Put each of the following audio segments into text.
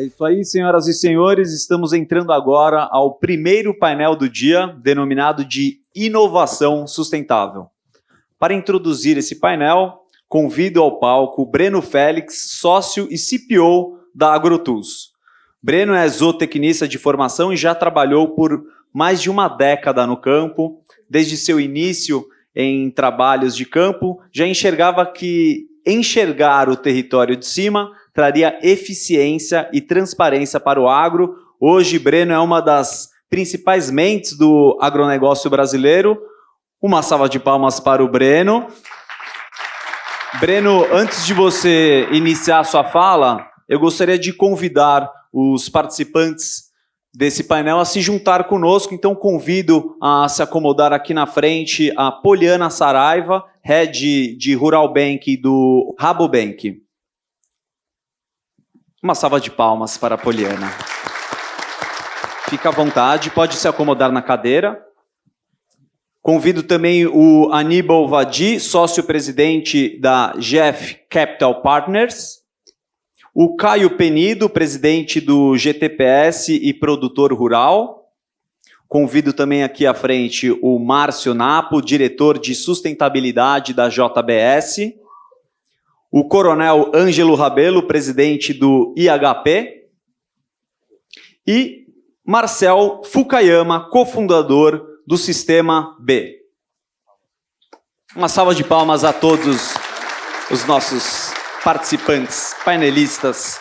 É isso aí, senhoras e senhores, estamos entrando agora ao primeiro painel do dia, denominado de Inovação Sustentável. Para introduzir esse painel, convido ao palco Breno Félix, sócio e CPO da AgroTools. Breno é zootecnista de formação e já trabalhou por mais de uma década no campo. Desde seu início em trabalhos de campo, já enxergava que enxergar o território de cima traria eficiência e transparência para o agro. Hoje, Breno é uma das principais mentes do agronegócio brasileiro. Uma salva de palmas para o Breno. Breno, antes de você iniciar a sua fala, eu gostaria de convidar os participantes desse painel a se juntar conosco. Então, convido a se acomodar aqui na frente a Poliana Saraiva, Head de Rural Bank do Rabobank. Uma salva de palmas para a Poliana. Fica à vontade, pode se acomodar na cadeira. Convido também o Aníbal Vadi, sócio-presidente da GF Capital Partners. O Caio Penido, presidente do GTPS e produtor rural. Convido também aqui à frente o Márcio Napo, diretor de sustentabilidade da JBS. O Coronel Ângelo Rabelo, presidente do IHP. E Marcel Fukayama, cofundador do Sistema B. Uma salva de palmas a todos os nossos participantes, painelistas.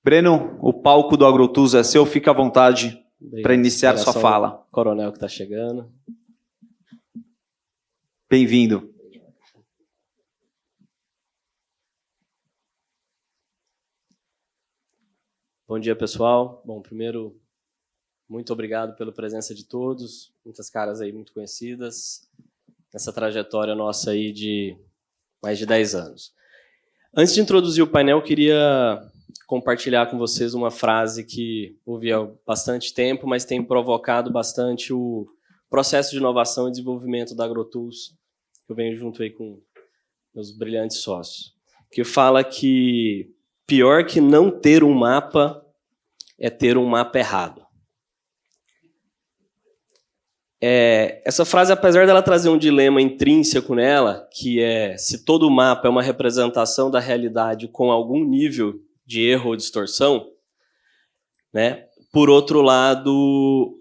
Breno, o palco do AgroTools é seu, fica à vontade para iniciar sua fala. Coronel que está chegando. Bem-vindo. Bom dia, pessoal. Bom, primeiro, muito obrigado pela presença de todos, muitas caras aí muito conhecidas, nessa trajetória nossa aí de mais de 10 anos. Antes de introduzir o painel, eu queria compartilhar com vocês uma frase que ouvi há bastante tempo, mas tem provocado bastante o processo de inovação e desenvolvimento da AgroTools, que eu venho junto aí com meus brilhantes sócios, que fala que pior que não ter um mapa é ter um mapa errado. Essa frase, apesar dela trazer um dilema intrínseco nela, que é se todo mapa é uma representação da realidade com algum nível de erro ou distorção, né? Por outro lado,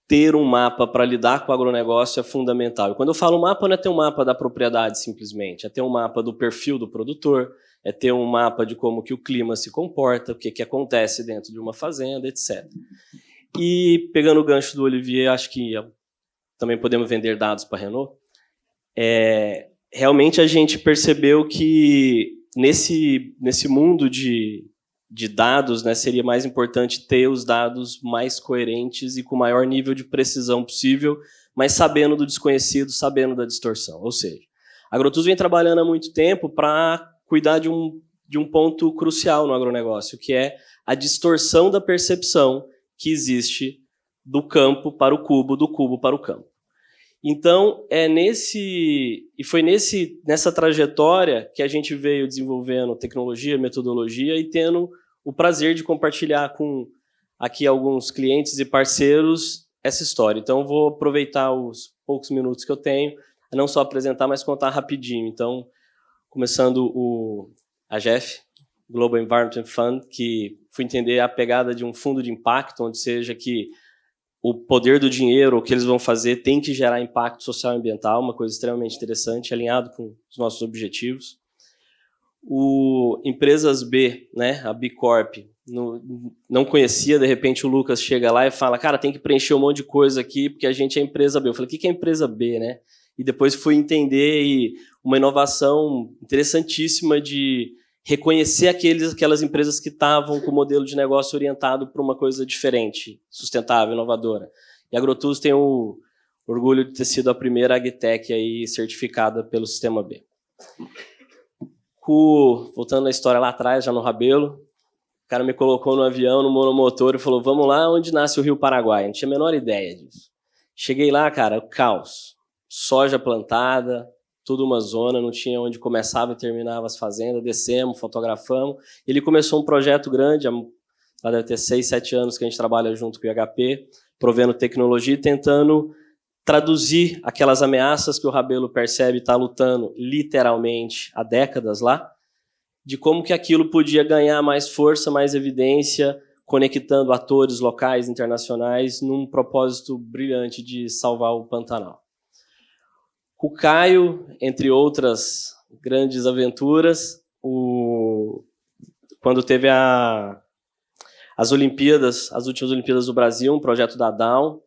ter um mapa para lidar com o agronegócio é fundamental. E quando eu falo mapa, não é ter um mapa da propriedade simplesmente, é ter um mapa do perfil do produtor, é ter um mapa de como que o clima se comporta, o que acontece dentro de uma fazenda, etc. E, pegando o gancho do Olivier, acho que também podemos vender dados para a Renault. Realmente a gente percebeu que nesse mundo de dados, né, seria mais importante ter os dados mais coerentes e com o maior nível de precisão possível, mas sabendo do desconhecido, sabendo da distorção. Ou seja, a AgroTools vem trabalhando há muito tempo para cuidar de um ponto crucial no agronegócio, que é a distorção da percepção que existe do campo para o cubo, do cubo para o campo. Então, foi nessa trajetória que a gente veio desenvolvendo tecnologia, metodologia e tendo o prazer de compartilhar com aqui alguns clientes e parceiros essa história. Então, vou aproveitar os poucos minutos que eu tenho, não só apresentar, mas contar rapidinho. Então, começando a GEF, Global Environment Fund, que fui entender a pegada de um fundo de impacto, onde seja que o poder do dinheiro, o que eles vão fazer, tem que gerar impacto social e ambiental, uma coisa extremamente interessante, alinhado com os nossos objetivos. O Empresas B, né, a B Corp, não conhecia, de repente o Lucas chega lá e fala, cara, tem que preencher um monte de coisa aqui, porque a gente é empresa B. Eu falei, o que é empresa B, né? E depois fui entender uma inovação interessantíssima de reconhecer aquelas empresas que estavam com o modelo de negócio orientado para uma coisa diferente, sustentável, inovadora. E a AgroTools tem o orgulho de ter sido a primeira agtech aí certificada pelo Sistema B. Voltando na história lá atrás, já no Rabelo, o cara me colocou no avião, no monomotor, e falou, vamos lá onde nasce o Rio Paraguai. Não tinha a menor ideia disso. Cheguei lá, cara, caos. Soja plantada, toda uma zona, não tinha onde começava e terminava as fazendas, descemos, fotografamos. Ele começou um projeto grande, lá deve ter 6, 7 anos que a gente trabalha junto com o IHP, provendo tecnologia e tentando traduzir aquelas ameaças que o Rabelo percebe e está lutando literalmente há décadas lá, de como que aquilo podia ganhar mais força, mais evidência, conectando atores locais, internacionais, num propósito brilhante de salvar o Pantanal. O Caio, entre outras grandes aventuras, quando teve as Olimpíadas, as últimas Olimpíadas do Brasil, um projeto da Down,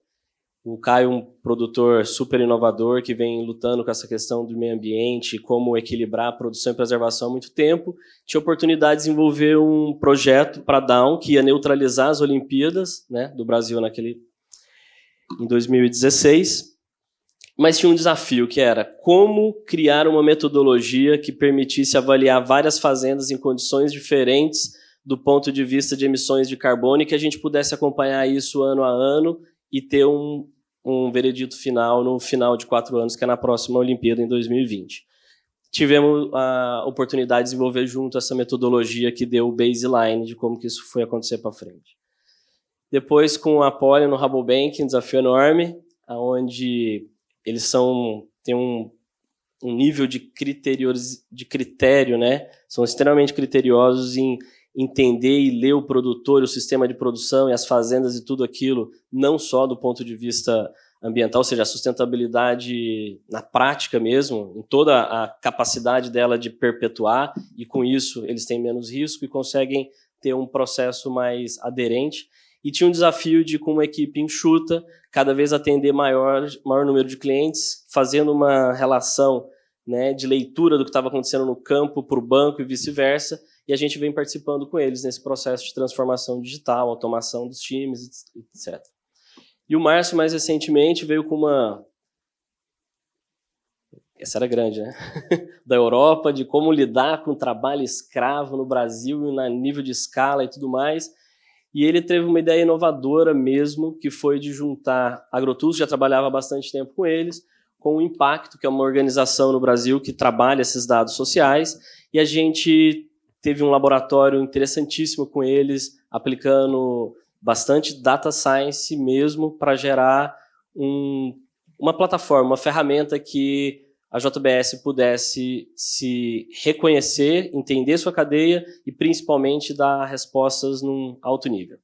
o Caio, um produtor super inovador que vem lutando com essa questão do meio ambiente, como equilibrar a produção e preservação há muito tempo, tinha oportunidade de desenvolver um projeto para a Down que ia neutralizar as Olimpíadas, né, do Brasil em 2016, mas tinha um desafio que era como criar uma metodologia que permitisse avaliar várias fazendas em condições diferentes do ponto de vista de emissões de carbono e que a gente pudesse acompanhar isso ano a ano e ter um veredito final no final de 4 anos, que é na próxima Olimpíada, em 2020. Tivemos a oportunidade de desenvolver junto essa metodologia que deu o baseline de como que isso foi acontecer para frente. Depois, com a Poli no Rabobank, um desafio enorme, onde eles têm um nível de critério, né? São extremamente criteriosos em entender e ler o produtor, o sistema de produção e as fazendas e tudo aquilo, não só do ponto de vista ambiental, ou seja, a sustentabilidade na prática mesmo, em toda a capacidade dela de perpetuar, e com isso eles têm menos risco e conseguem ter um processo mais aderente. E tinha um desafio de, com uma equipe enxuta, cada vez atender maior número de clientes, fazendo uma relação, né, de leitura do que estava acontecendo no campo para o banco e vice-versa, e a gente vem participando com eles nesse processo de transformação digital, automação dos times, etc. E o Márcio, mais recentemente, veio com essa era grande, né? Da Europa, de como lidar com o trabalho escravo no Brasil, a nível de escala e tudo mais. E ele teve uma ideia inovadora mesmo, que foi de juntar a Agrotus, já trabalhava há bastante tempo com eles, com o Impacto, que é uma organização no Brasil que trabalha esses dados sociais, e a gente teve um laboratório interessantíssimo com eles, aplicando bastante data science mesmo para gerar uma plataforma, uma ferramenta que a JBS pudesse se reconhecer, entender sua cadeia e principalmente dar respostas num alto nível.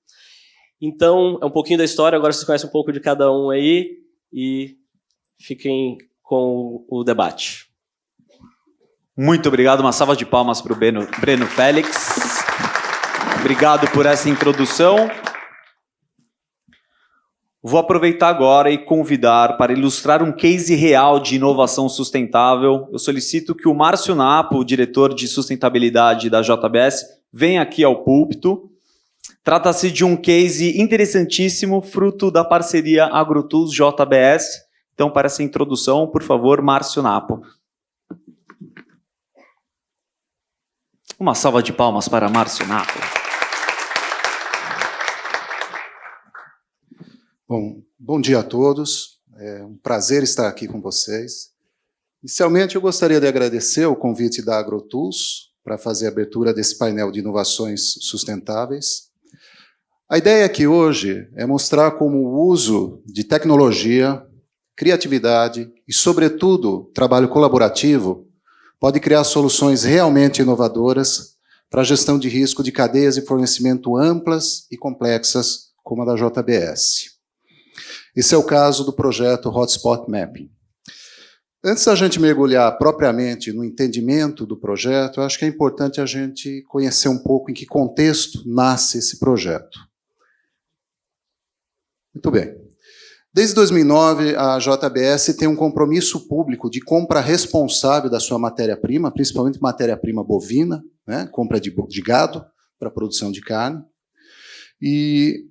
Então, é um pouquinho da história, agora vocês conhecem um pouco de cada um aí e fiquem com o debate. Muito obrigado, uma salva de palmas para o Breno Félix. Obrigado por essa introdução. Vou aproveitar agora e convidar para ilustrar um case real de inovação sustentável. Eu solicito que o Márcio Napo, o diretor de sustentabilidade da JBS, venha aqui ao púlpito. Trata-se de um case interessantíssimo, fruto da parceria Agrotus JBS. Então, para essa introdução, por favor, Márcio Napo. Uma salva de palmas para Márcio Napo. Bom dia a todos. É um prazer estar aqui com vocês. Inicialmente, eu gostaria de agradecer o convite da Agrotus para fazer a abertura desse painel de inovações sustentáveis. A ideia aqui hoje é mostrar como o uso de tecnologia, criatividade e, sobretudo, trabalho colaborativo pode criar soluções realmente inovadoras para a gestão de risco de cadeias de fornecimento amplas e complexas como a da JBS. Esse é o caso do projeto Hotspot Mapping. Antes da gente mergulhar propriamente no entendimento do projeto, eu acho que é importante a gente conhecer um pouco em que contexto nasce esse projeto. Muito bem. Desde 2009, a JBS tem um compromisso público de compra responsável da sua matéria-prima, principalmente matéria-prima bovina, né, compra de gado para a produção de carne. E,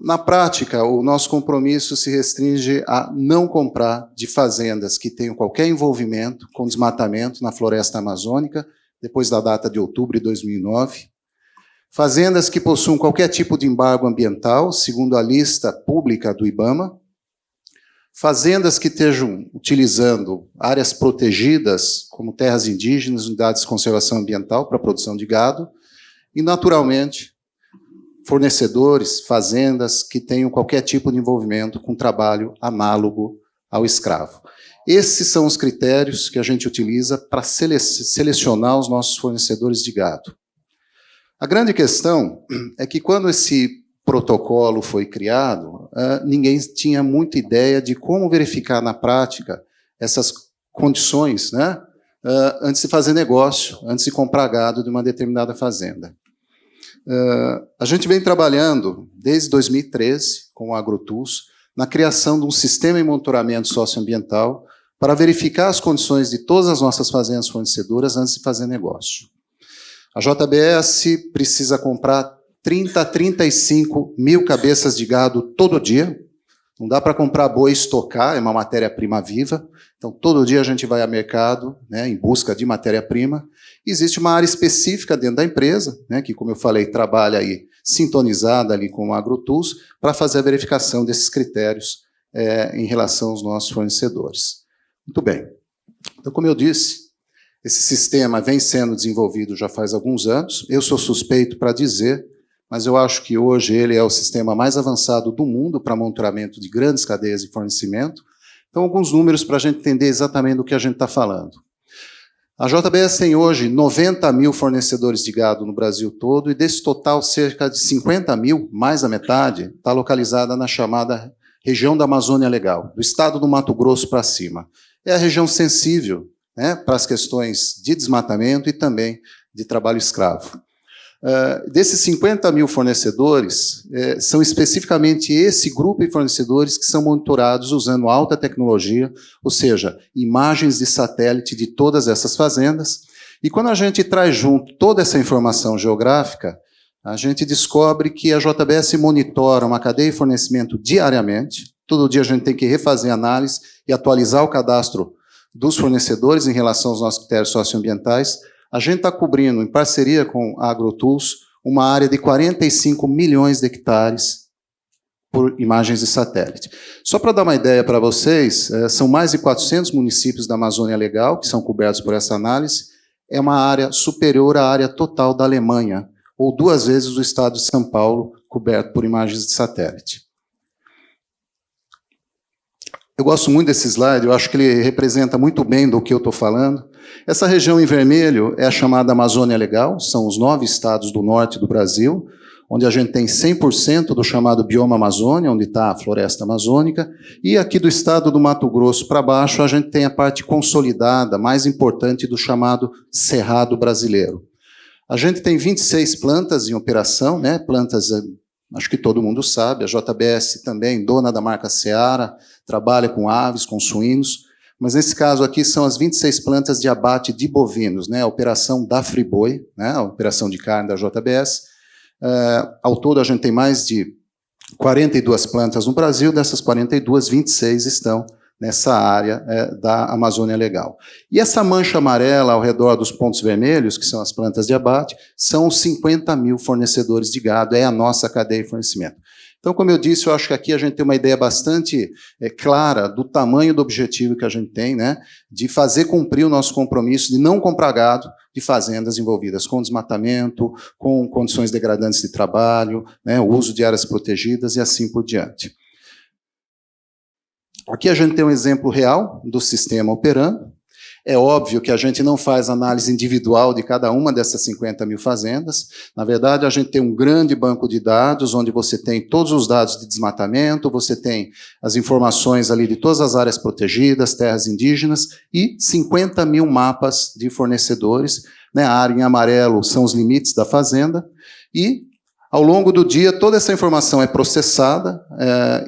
na prática, o nosso compromisso se restringe a não comprar de fazendas que tenham qualquer envolvimento com desmatamento na floresta amazônica, depois da data de outubro de 2009, fazendas que possuam qualquer tipo de embargo ambiental, segundo a lista pública do IBAMA, fazendas que estejam utilizando áreas protegidas, como terras indígenas, unidades de conservação ambiental para a produção de gado, e, naturalmente, fornecedores, fazendas que tenham qualquer tipo de envolvimento com trabalho análogo ao escravo. Esses são os critérios que a gente utiliza para selecionar os nossos fornecedores de gado. A grande questão é que, quando esse protocolo foi criado, ninguém tinha muita ideia de como verificar na prática essas condições, né, antes de fazer negócio, antes de comprar gado de uma determinada fazenda. A gente vem trabalhando desde 2013 com o AgroTools na criação de um sistema de monitoramento socioambiental para verificar as condições de todas as nossas fazendas fornecedoras antes de fazer negócio. A JBS precisa comprar 30 a 35 mil cabeças de gado todo dia. Não dá para comprar boi e estocar, é uma matéria-prima viva. Então, todo dia a gente vai ao mercado, né, em busca de matéria-prima. Existe uma área específica dentro da empresa, né, que, como eu falei, trabalha aí sintonizada ali com o AgroTools para fazer a verificação desses critérios em relação aos nossos fornecedores. Muito bem. Então, como eu disse, esse sistema vem sendo desenvolvido já faz alguns anos. Eu sou suspeito para dizer, mas eu acho que hoje ele é o sistema mais avançado do mundo para monitoramento de grandes cadeias de fornecimento. Então, alguns números para a gente entender exatamente do que a gente está falando. A JBS tem hoje 90 mil fornecedores de gado no Brasil todo, e desse total, cerca de 50 mil, mais da metade, está localizada na chamada região da Amazônia Legal, do estado do Mato Grosso para cima. É a região sensível, né, para as questões de desmatamento e também de trabalho escravo. Desses 50 mil fornecedores, são especificamente esse grupo de fornecedores que são monitorados usando alta tecnologia, ou seja, imagens de satélite de todas essas fazendas. E quando a gente traz junto toda essa informação geográfica, a gente descobre que a JBS monitora uma cadeia de fornecimento diariamente. Todo dia a gente tem que refazer análise e atualizar o cadastro dos fornecedores em relação aos nossos critérios socioambientais. A gente está cobrindo, em parceria com a AgroTools, uma área de 45 milhões de hectares por imagens de satélite. Só para dar uma ideia para vocês, são mais de 400 municípios da Amazônia Legal que são cobertos por essa análise. É uma área superior à área total da Alemanha, ou 2 vezes o estado de São Paulo, coberto por imagens de satélite. Eu gosto muito desse slide, eu acho que ele representa muito bem do que eu estou falando. Essa região em vermelho é a chamada Amazônia Legal, são os 9 estados do norte do Brasil, onde a gente tem 100% do chamado bioma Amazônia, onde está a floresta amazônica, e aqui do estado do Mato Grosso para baixo a gente tem a parte consolidada, mais importante do chamado Cerrado brasileiro. A gente tem 26 plantas em operação, né, plantas, acho que todo mundo sabe, a JBS também, dona da marca Seara, trabalha com aves, com suínos, mas nesse caso aqui são as 26 plantas de abate de bovinos, né, a operação da Friboi, né, a operação de carne da JBS. Ao todo a gente tem mais de 42 plantas no Brasil, dessas 42, 26 estão nessa área da Amazônia Legal. E essa mancha amarela ao redor dos pontos vermelhos, que são as plantas de abate, são os 50 mil fornecedores de gado, é a nossa cadeia de fornecimento. Então, como eu disse, eu acho que aqui a gente tem uma ideia bastante clara do tamanho do objetivo que a gente tem, né, de fazer cumprir o nosso compromisso de não comprar gado de fazendas envolvidas com desmatamento, com condições degradantes de trabalho, né, o uso de áreas protegidas e assim por diante. Aqui a gente tem um exemplo real do sistema operando. É óbvio que a gente não faz análise individual de cada uma dessas 50 mil fazendas. Na verdade, a gente tem um grande banco de dados, onde você tem todos os dados de desmatamento, você tem as informações ali de todas as áreas protegidas, terras indígenas, e 50 mil mapas de fornecedores. Né? A área em amarelo são os limites da fazenda, e ao longo do dia, toda essa informação é processada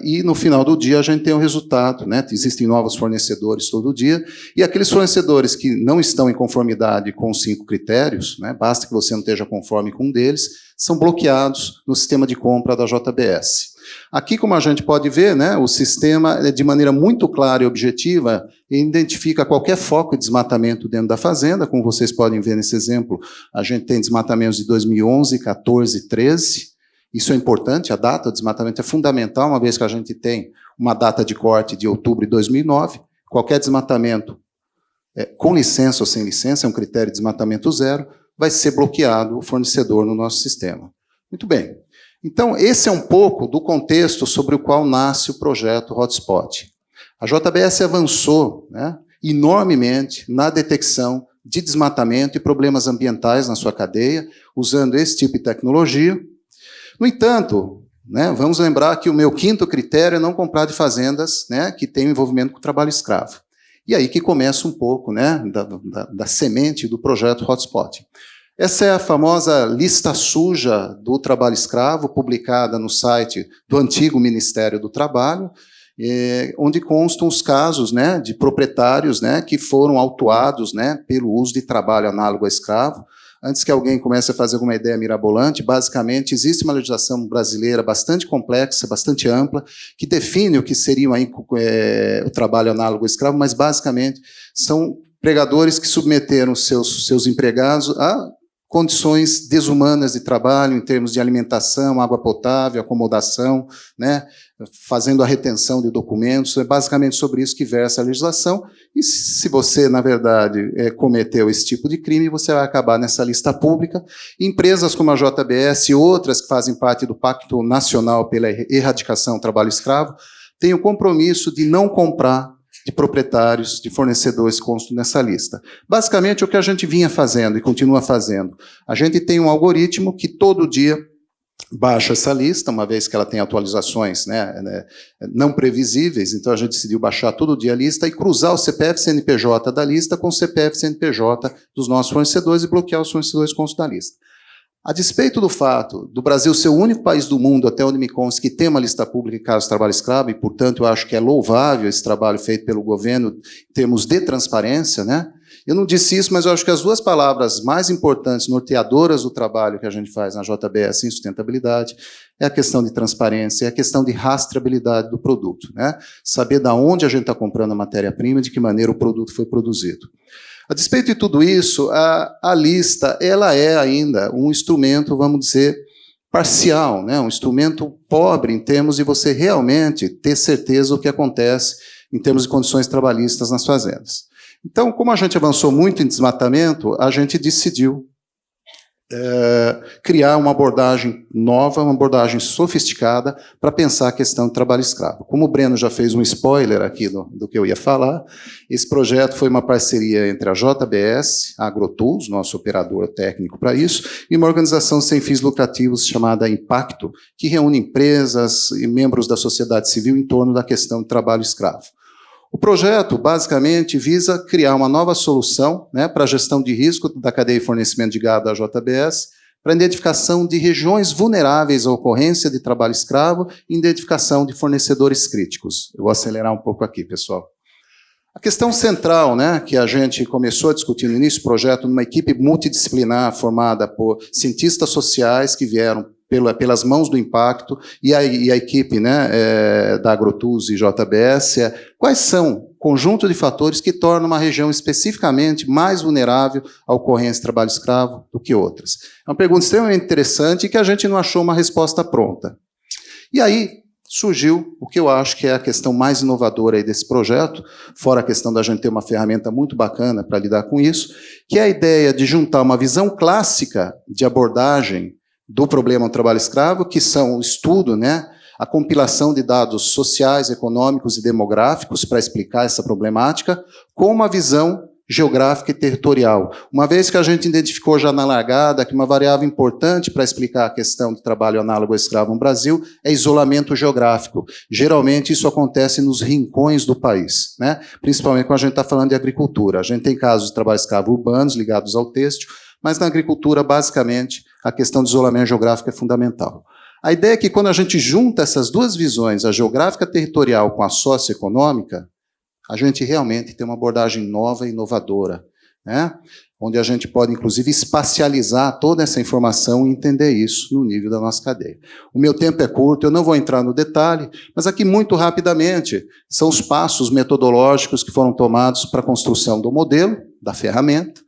e, no final do dia, a gente tem o resultado. Né? Existem novos fornecedores todo dia, e aqueles fornecedores que não estão em conformidade com os 5 critérios, né, basta que você não esteja conforme com um deles, são bloqueados no sistema de compra da JBS. Aqui, como a gente pode ver, né, o sistema, de maneira muito clara e objetiva, identifica qualquer foco de desmatamento dentro da fazenda. Como vocês podem ver nesse exemplo, a gente tem desmatamentos de 2011, 14, 13. Isso é importante, a data do desmatamento é fundamental, uma vez que a gente tem uma data de corte de outubro de 2009, qualquer desmatamento, com licença ou sem licença, é um critério de desmatamento zero, vai ser bloqueado o fornecedor no nosso sistema. Muito bem. Então, esse é um pouco do contexto sobre o qual nasce o projeto Hotspot. A JBS avançou, né, enormemente na detecção de desmatamento e problemas ambientais na sua cadeia, usando esse tipo de tecnologia. No entanto, né, vamos lembrar que o meu quinto critério é não comprar de fazendas, né, que tenham envolvimento com o trabalho escravo. E aí que começa um pouco, né, da semente do projeto Hotspot. Essa é a famosa lista suja do trabalho escravo, publicada no site do antigo Ministério do Trabalho, onde constam os casos, né, de proprietários, né, que foram autuados, né, pelo uso de trabalho análogo a escravo. Antes que alguém comece a fazer alguma ideia mirabolante, basicamente existe uma legislação brasileira bastante complexa, bastante ampla, que define o que seria aí, o trabalho análogo ao escravo, mas basicamente são empregadores que submeteram seus empregados a condições desumanas de trabalho em termos de alimentação, água potável, acomodação, né, fazendo a retenção de documentos. É basicamente sobre isso que versa a legislação. E se você, na verdade, cometeu esse tipo de crime, você vai acabar nessa lista pública. Empresas como a JBS e outras que fazem parte do Pacto Nacional pela Erradicação do Trabalho Escravo têm o compromisso de não comprar de proprietários, de fornecedores que constam nessa lista. Basicamente, o que a gente vinha fazendo e continua fazendo, a gente tem um algoritmo que todo dia baixa essa lista, uma vez que ela tem atualizações, né, não previsíveis, então a gente decidiu baixar todo dia a lista e cruzar o CPF CNPJ da lista com o CPF CNPJ dos nossos fornecedores e bloquear os fornecedores que constam da lista. A despeito do fato do Brasil ser o único país do mundo, até onde me consta, que tem uma lista pública em caso de trabalho escravo, e, portanto, eu acho que é louvável esse trabalho feito pelo governo em termos de transparência, né? Eu não disse isso, mas eu acho que as duas palavras mais importantes, norteadoras do trabalho que a gente faz na JBS em sustentabilidade, é a questão de transparência, é a questão de rastreabilidade do produto, né? Saber de onde a gente está comprando a matéria-prima e de que maneira o produto foi produzido. A despeito de tudo isso, a lista ela é ainda um instrumento, vamos dizer, parcial, né? Um instrumento pobre em termos de você realmente ter certeza do que acontece em termos de condições trabalhistas nas fazendas. Então, como a gente avançou muito em desmatamento, a gente decidiu criar uma abordagem nova, uma abordagem sofisticada para pensar a questão do trabalho escravo. Como o Breno já fez um spoiler aqui do que eu ia falar, esse projeto foi uma parceria entre a JBS, a AgroTools, nosso operador técnico para isso, e uma organização sem fins lucrativos chamada Impacto, que reúne empresas e membros da sociedade civil em torno da questão do trabalho escravo. O projeto, basicamente, visa criar uma nova solução, né, para a gestão de risco da cadeia de fornecimento de gado da JBS, para a identificação de regiões vulneráveis à ocorrência de trabalho escravo e identificação de fornecedores críticos. Eu vou acelerar um pouco aqui, pessoal. A questão central, né, que a gente começou a discutir no início do projeto, numa equipe multidisciplinar formada por cientistas sociais que vieram pelas mãos do Impacto e a equipe, né, da AgroTools e JBS, quais são o conjunto de fatores que tornam uma região especificamente mais vulnerável à ocorrência de trabalho escravo do que outras? É uma pergunta extremamente interessante e que a gente não achou uma resposta pronta. E aí surgiu o que eu acho que é a questão mais inovadora aí desse projeto, fora a questão da gente ter uma ferramenta muito bacana para lidar com isso, que é a ideia de juntar uma visão clássica de abordagem do problema do trabalho escravo, que são o estudo, né, a compilação de dados sociais, econômicos e demográficos para explicar essa problemática, com uma visão geográfica e territorial. Uma vez que a gente identificou já na largada que uma variável importante para explicar a questão do trabalho análogo ao escravo no Brasil é isolamento geográfico. Geralmente isso acontece nos rincões do país, né, principalmente quando a gente está falando de agricultura. A gente tem casos de trabalho escravo urbanos ligados ao têxtil, mas na agricultura, basicamente, a questão do isolamento geográfico é fundamental. A ideia é que quando a gente junta essas duas visões, a geográfica territorial com a socioeconômica, a gente realmente tem uma abordagem nova e inovadora, né? Onde a gente pode, inclusive, espacializar toda essa informação e entender isso no nível da nossa cadeia. O meu tempo é curto, eu não vou entrar no detalhe, mas aqui, muito rapidamente, são os passos metodológicos que foram tomados para a construção do modelo, da ferramenta,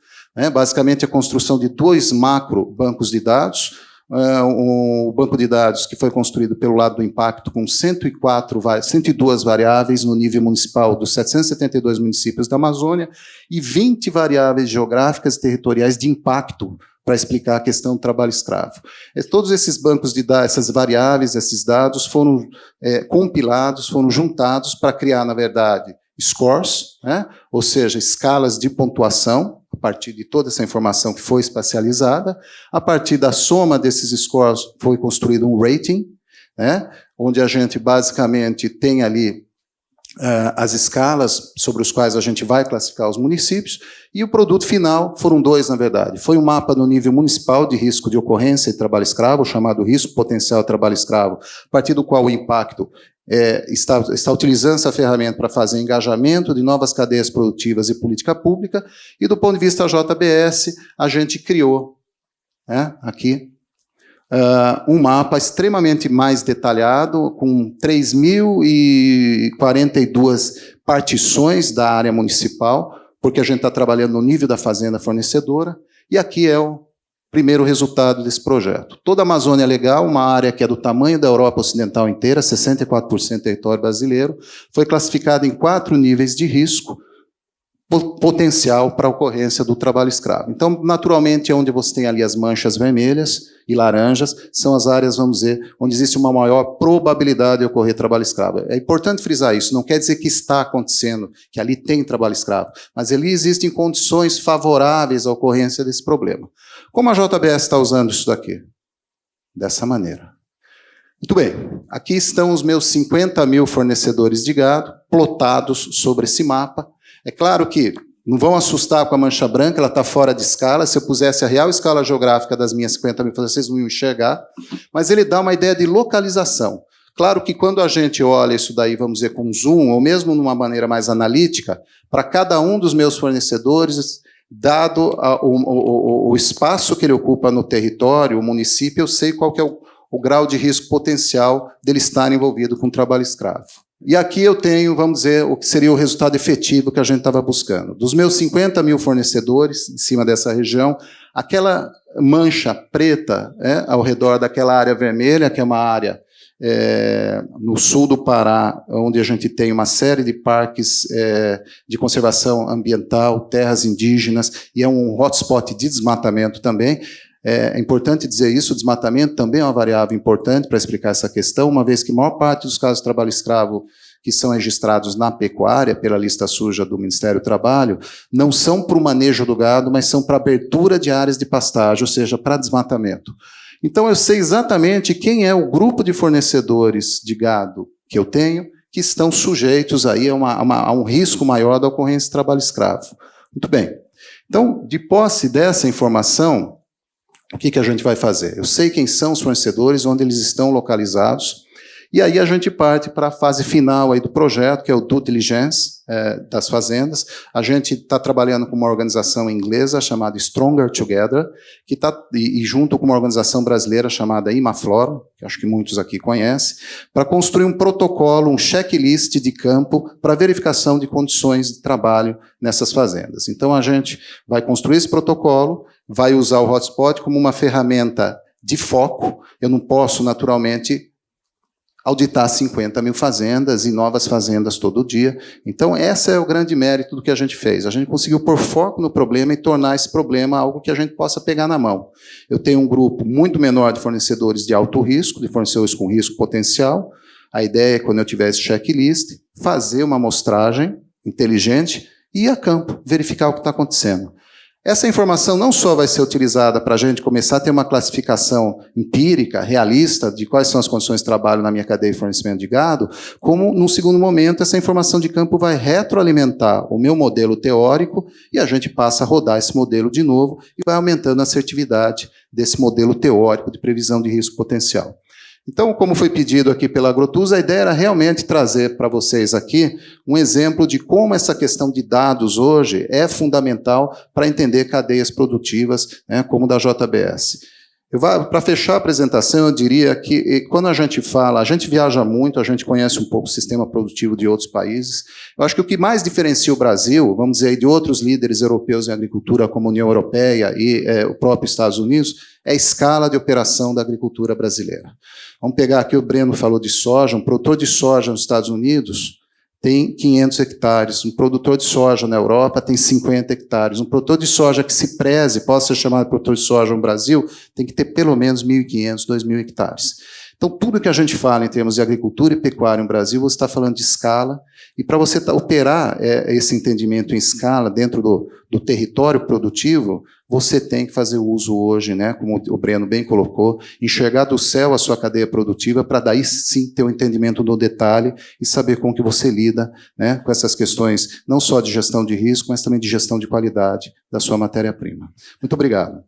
basicamente a construção de 2 macro bancos de dados, o banco de dados que foi construído pelo lado do impacto com 102 variáveis no nível municipal dos 772 municípios da Amazônia e 20 variáveis geográficas e territoriais de impacto para explicar a questão do trabalho escravo. Todos esses bancos de dados, essas variáveis, esses dados foram compilados, foram juntados para criar, na verdade, scores, né? Ou seja, escalas de pontuação, a partir de toda essa informação que foi espacializada. A partir da soma desses scores foi construído um rating, né? Onde a gente basicamente tem ali as escalas sobre os quais a gente vai classificar os municípios, e o produto final foram dois, na verdade. Foi um mapa no nível municipal de risco de ocorrência de trabalho escravo, chamado risco potencial de trabalho escravo, a partir do qual o impacto está utilizando essa ferramenta para fazer engajamento de novas cadeias produtivas e política pública, e do ponto de vista da JBS, a gente criou, aqui, um mapa extremamente mais detalhado, com 3.042 partições da área municipal, porque a gente está trabalhando no nível da fazenda fornecedora, e aqui é o primeiro resultado desse projeto. Toda a Amazônia Legal, uma área que é do tamanho da Europa Ocidental inteira, 64% do território brasileiro, foi classificada em 4 níveis de risco potencial para a ocorrência do trabalho escravo. Então, naturalmente, onde você tem ali as manchas vermelhas e laranjas, são as áreas, vamos dizer, onde existe uma maior probabilidade de ocorrer trabalho escravo. É importante frisar isso, não quer dizer que está acontecendo, que ali tem trabalho escravo, mas ali existem condições favoráveis à ocorrência desse problema. Como a JBS está usando isso daqui? Dessa maneira. Muito bem, aqui estão os meus 50 mil fornecedores de gado, plotados sobre esse mapa. É claro que não vão assustar com a mancha branca, ela está fora de escala. Se eu pusesse a real escala geográfica das minhas 50 mil, vocês não iam enxergar, mas ele dá uma ideia de localização. Claro que quando a gente olha isso daí, vamos dizer, com zoom, ou mesmo numa maneira mais analítica, para cada um dos meus fornecedores, dado o espaço que ele ocupa no território, o município, eu sei qual que é o grau de risco potencial dele estar envolvido com trabalho escravo. E aqui eu tenho, vamos dizer, o que seria o resultado efetivo que a gente estava buscando. Dos meus 50 mil fornecedores, em cima dessa região, aquela mancha preta ao redor daquela área vermelha, que é uma área no sul do Pará, onde a gente tem uma série de parques de conservação ambiental, terras indígenas, e é um hotspot de desmatamento também. É importante dizer isso, o desmatamento também é uma variável importante para explicar essa questão, uma vez que a maior parte dos casos de trabalho escravo que são registrados na pecuária, pela lista suja do Ministério do Trabalho, não são para o manejo do gado, mas são para abertura de áreas de pastagem, ou seja, para desmatamento. Então eu sei exatamente quem é o grupo de fornecedores de gado que eu tenho, que estão sujeitos aí a um risco maior da ocorrência de trabalho escravo. Muito bem. Então, de posse dessa informação, o que a gente vai fazer? Eu sei quem são os fornecedores, onde eles estão localizados, e aí a gente parte para a fase final aí do projeto, que é o due diligence das fazendas. A gente está trabalhando com uma organização inglesa chamada Stronger Together, que e junto com uma organização brasileira chamada Imaflora, que acho que muitos aqui conhecem, para construir um protocolo, um checklist de campo para verificação de condições de trabalho nessas fazendas. Então a gente vai construir esse protocolo, vai usar o hotspot como uma ferramenta de foco. Eu não posso, naturalmente, auditar 50 mil fazendas e novas fazendas todo dia. Então, esse é o grande mérito do que a gente fez. A gente conseguiu pôr foco no problema e tornar esse problema algo que a gente possa pegar na mão. Eu tenho um grupo muito menor de fornecedores de alto risco, de fornecedores com risco potencial. A ideia é, quando eu tiver esse checklist, fazer uma amostragem inteligente e ir a campo, verificar o que está acontecendo. Essa informação não só vai ser utilizada para a gente começar a ter uma classificação empírica, realista, de quais são as condições de trabalho na minha cadeia de fornecimento de gado, como, num segundo momento, essa informação de campo vai retroalimentar o meu modelo teórico e a gente passa a rodar esse modelo de novo e vai aumentando a assertividade desse modelo teórico de previsão de risco potencial. Então, como foi pedido aqui pela Agrotus, a ideia era realmente trazer para vocês aqui um exemplo de como essa questão de dados hoje é fundamental para entender cadeias produtivas, como da JBS. Para fechar a apresentação, eu diria que quando a gente fala, a gente viaja muito, a gente conhece um pouco o sistema produtivo de outros países. Eu acho que o que mais diferencia o Brasil, vamos dizer, de outros líderes europeus em agricultura, como a União Europeia e o próprio Estados Unidos, é a escala de operação da agricultura brasileira. Vamos pegar aqui, o Breno falou de soja, um produtor de soja nos Estados Unidos tem 500 hectares, um produtor de soja na Europa tem 50 hectares, um produtor de soja que se preze, possa ser chamado de produtor de soja no Brasil, tem que ter pelo menos 1.500, 2.000 hectares. Então, tudo que a gente fala em termos de agricultura e pecuária no Brasil, você está falando de escala, e para você operar esse entendimento em escala dentro do território produtivo, você tem que fazer uso hoje, né, como o Breno bem colocou, enxergar do céu a sua cadeia produtiva para daí sim ter um entendimento no detalhe e saber como que você lida, né, com essas questões não só de gestão de risco, mas também de gestão de qualidade da sua matéria-prima. Muito obrigado.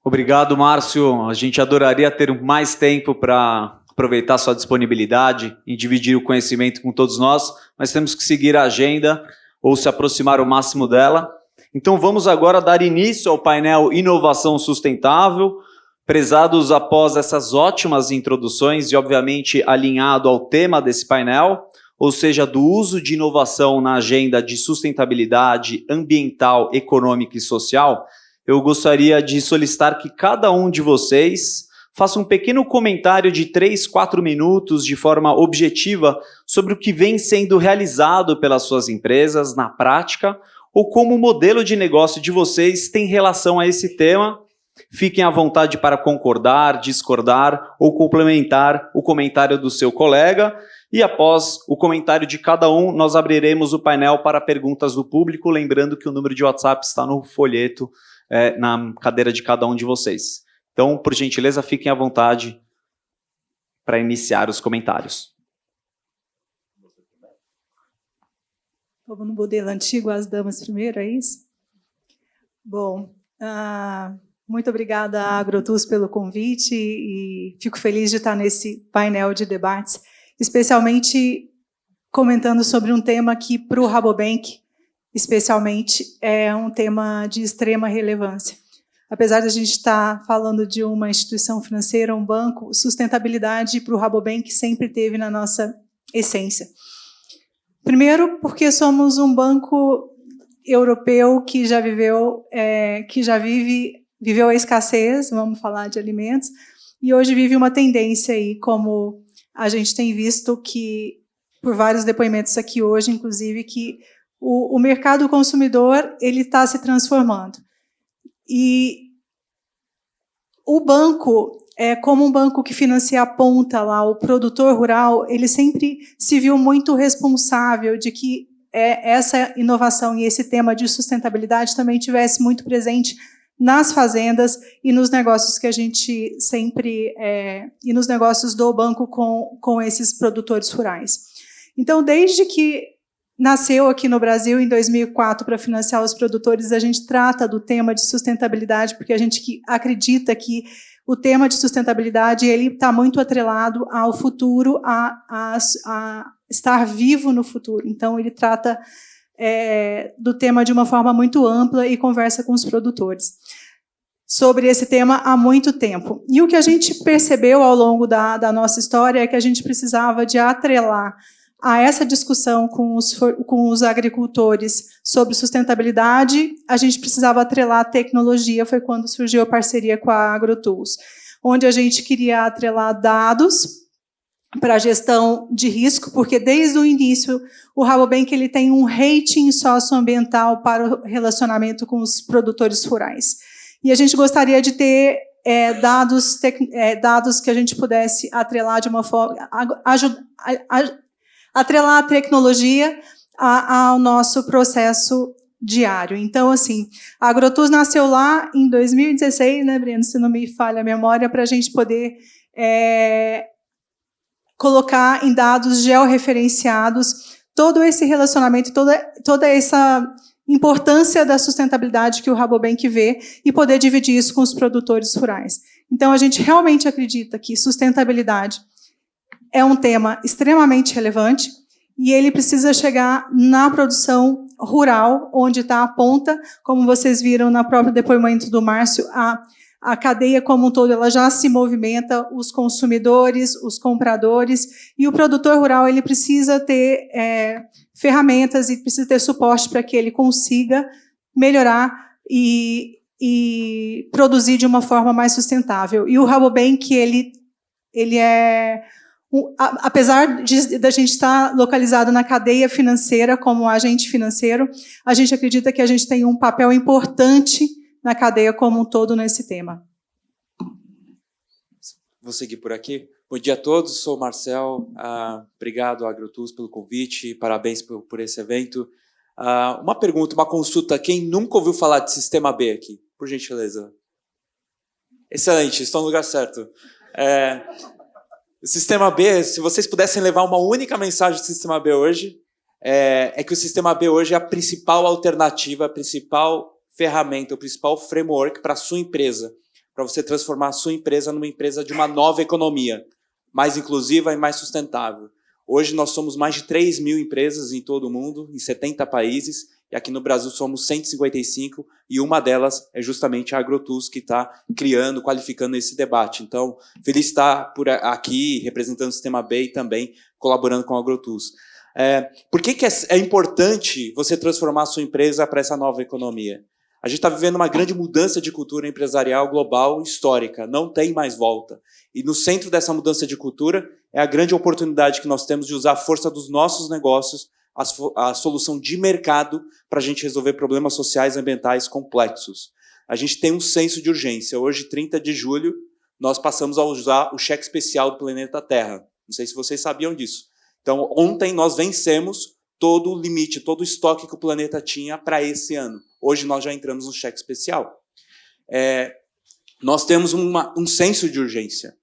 Obrigado, Márcio. A gente adoraria ter mais tempo para aproveitar sua disponibilidade e dividir o conhecimento com todos nós, mas temos que seguir a agenda ou se aproximar o máximo dela. Então vamos agora dar início ao painel Inovação Sustentável. Prezados, após essas ótimas introduções e obviamente alinhado ao tema desse painel, ou seja, do uso de inovação na agenda de sustentabilidade ambiental, econômica e social, eu gostaria de solicitar que cada um de vocês faça um pequeno comentário de 3, 4 minutos de forma objetiva sobre o que vem sendo realizado pelas suas empresas na prática ou como o modelo de negócio de vocês tem relação a esse tema. Fiquem à vontade para concordar, discordar ou complementar o comentário do seu colega. E após o comentário de cada um, nós abriremos o painel para perguntas do público, lembrando que o número de WhatsApp está no folheto na cadeira de cada um de vocês. Então, por gentileza, fiquem à vontade para iniciar os comentários. Vamos no modelo antigo, as damas primeiro, é isso? Bom, muito obrigada à Agrotus pelo convite e fico feliz de estar nesse painel de debates, especialmente comentando sobre um tema que, para o Rabobank, especialmente, é um tema de extrema relevância. Apesar de a gente estar falando de uma instituição financeira, um banco, sustentabilidade para o Rabobank sempre teve na nossa essência. Primeiro, porque somos um banco europeu que já viveu a escassez, vamos falar de alimentos, e hoje vive uma tendência aí, como a gente tem visto que, por vários depoimentos aqui hoje, inclusive, que o mercado consumidor ele está se transformando. E o banco, como um banco que financia a ponta lá, o produtor rural, ele sempre se viu muito responsável de que essa inovação e esse tema de sustentabilidade também tivesse muito presente nas fazendas e nos negócios que a gente sempre e nos negócios do banco com esses produtores rurais. Então, desde que nasceu aqui no Brasil em 2004 para financiar os produtores, a gente trata do tema de sustentabilidade porque a gente acredita que o tema de sustentabilidade ele está muito atrelado ao futuro, a estar vivo no futuro. Então, ele trata do tema de uma forma muito ampla e conversa com os produtores sobre esse tema há muito tempo. E o que a gente percebeu ao longo da nossa história é que a gente precisava de atrelar a essa discussão com os agricultores sobre sustentabilidade, a gente precisava atrelar a tecnologia, foi quando surgiu a parceria com a Agrotus, onde a gente queria atrelar dados para a gestão de risco, porque desde o início o Rabobank ele tem um rating socioambiental para o relacionamento com os produtores rurais. E a gente gostaria de ter dados que a gente pudesse atrelar de uma forma, atrelar a tecnologia ao nosso processo diário. Então, assim, a Agrotus nasceu lá em 2016, né, Breno, se não me falha a memória, para a gente poder colocar em dados georreferenciados todo esse relacionamento, toda essa importância da sustentabilidade que o Rabobank vê e poder dividir isso com os produtores rurais. Então, a gente realmente acredita que sustentabilidade é um tema extremamente relevante e ele precisa chegar na produção rural, onde está a ponta, como vocês viram no próprio depoimento do Márcio, a cadeia como um todo ela já se movimenta, os consumidores, os compradores, e o produtor rural ele precisa ter ferramentas e precisa ter suporte para que ele consiga melhorar e produzir de uma forma mais sustentável. E o Rabobank, ele é... Apesar da gente estar localizado na cadeia financeira como agente financeiro, a gente acredita que a gente tem um papel importante na cadeia como um todo nesse tema. Vou seguir por aqui. Bom dia a todos, sou o Marcel. Obrigado, AgroTools, pelo convite, parabéns por esse evento. Uma pergunta, uma consulta, quem nunca ouviu falar de Sistema B aqui? Por gentileza. Excelente, estão no lugar certo. O Sistema B, se vocês pudessem levar uma única mensagem do Sistema B hoje, é que o Sistema B hoje é a principal alternativa, a principal ferramenta, o principal framework para a sua empresa, para você transformar a sua empresa numa empresa de uma nova economia, mais inclusiva e mais sustentável. Hoje nós somos mais de 3 mil empresas em todo o mundo, em 70 países, e aqui no Brasil somos 155, e uma delas é justamente a AgroTools, que está criando, qualificando esse debate. Então, feliz de estar por aqui, representando o Sistema B e também colaborando com a AgroTools. Por que é importante você transformar a sua empresa para essa nova economia? A gente está vivendo uma grande mudança de cultura empresarial global histórica, não tem mais volta. E no centro dessa mudança de cultura é a grande oportunidade que nós temos de usar a força dos nossos negócios, a solução de mercado para a gente resolver problemas sociais e ambientais complexos. A gente tem um senso de urgência. Hoje, 30 de julho, nós passamos a usar o cheque especial do planeta Terra. Não sei se vocês sabiam disso. Então, ontem nós vencemos todo o limite, todo o estoque que o planeta tinha para esse ano. Hoje nós já entramos no cheque especial. Nós temos um senso de urgência.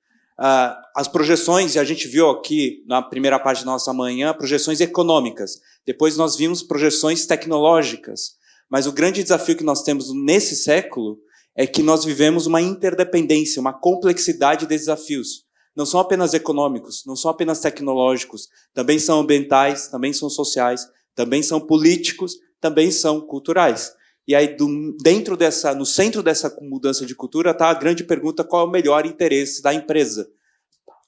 As projeções, e a gente viu aqui na primeira parte da nossa manhã, projeções econômicas. Depois nós vimos projeções tecnológicas. Mas o grande desafio que nós temos nesse século é que nós vivemos uma interdependência, uma complexidade de desafios. Não são apenas econômicos, não são apenas tecnológicos, também são ambientais, também são sociais, também são políticos, também são culturais. E aí, no centro dessa mudança de cultura está a grande pergunta: qual é o melhor interesse da empresa?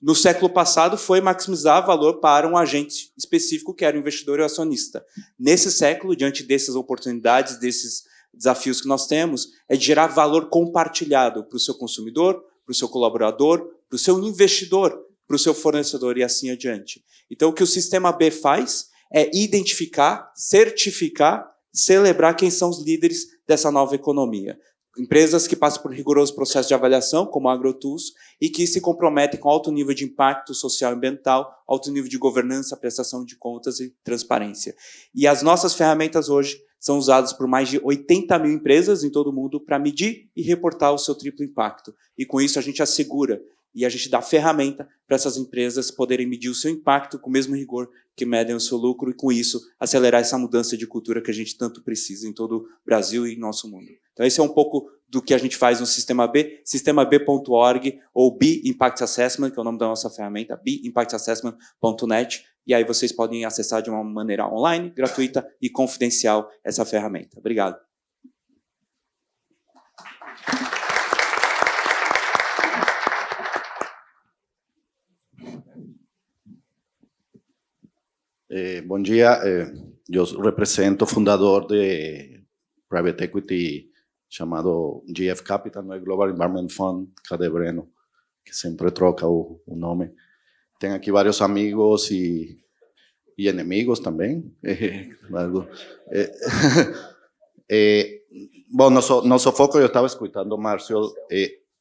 No século passado foi maximizar valor para um agente específico, que era o investidor e o acionista. Nesse século, diante dessas oportunidades, desses desafios que nós temos, é de gerar valor compartilhado para o seu consumidor, para o seu colaborador, para o seu investidor, para o seu fornecedor e assim adiante. Então, o que o Sistema B faz é identificar, certificar, celebrar quem são os líderes dessa nova economia. Empresas que passam por rigoroso processo de avaliação, como a AgroTools, e que se comprometem com alto nível de impacto social e ambiental, alto nível de governança, prestação de contas e transparência. E as nossas ferramentas hoje são usadas por mais de 80 mil empresas em todo o mundo para medir e reportar o seu triplo impacto. E com isso a gente assegura e a gente dá ferramenta para essas empresas poderem medir o seu impacto com o mesmo rigor que medem o seu lucro e, com isso, acelerar essa mudança de cultura que a gente tanto precisa em todo o Brasil e em nosso mundo. Então, esse é um pouco do que a gente faz no Sistema B, sistemab.org ou B Impact Assessment, que é o nome da nossa ferramenta, bimpactassessment.net, e aí vocês podem acessar de uma maneira online, gratuita e confidencial essa ferramenta. Obrigado. Bom dia, eu represento o fundador de Private Equity chamado GF Capital, no Global Environment Fund, Cade Breno, que sempre troca o nome. Tenho aqui vários amigos e inimigos também. Bom, nosso foco, eu estava escutando, Márcio,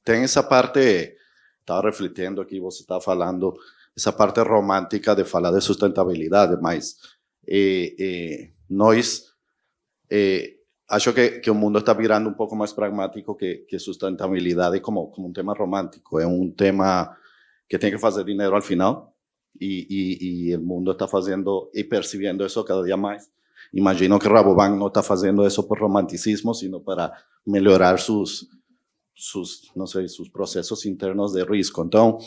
tem essa parte, estava refletindo aqui, você estava falando, essa parte romântica de falar de sustentabilidade, mas nós acho que o mundo está virando um pouco mais pragmático que sustentabilidade como um tema romântico. É um tema que tem que fazer dinheiro ao final e o mundo está fazendo e percebendo isso cada dia mais. Imagino que Rabobank não está fazendo isso por romanticismo, sino para melhorar sus processos internos de risco. Então,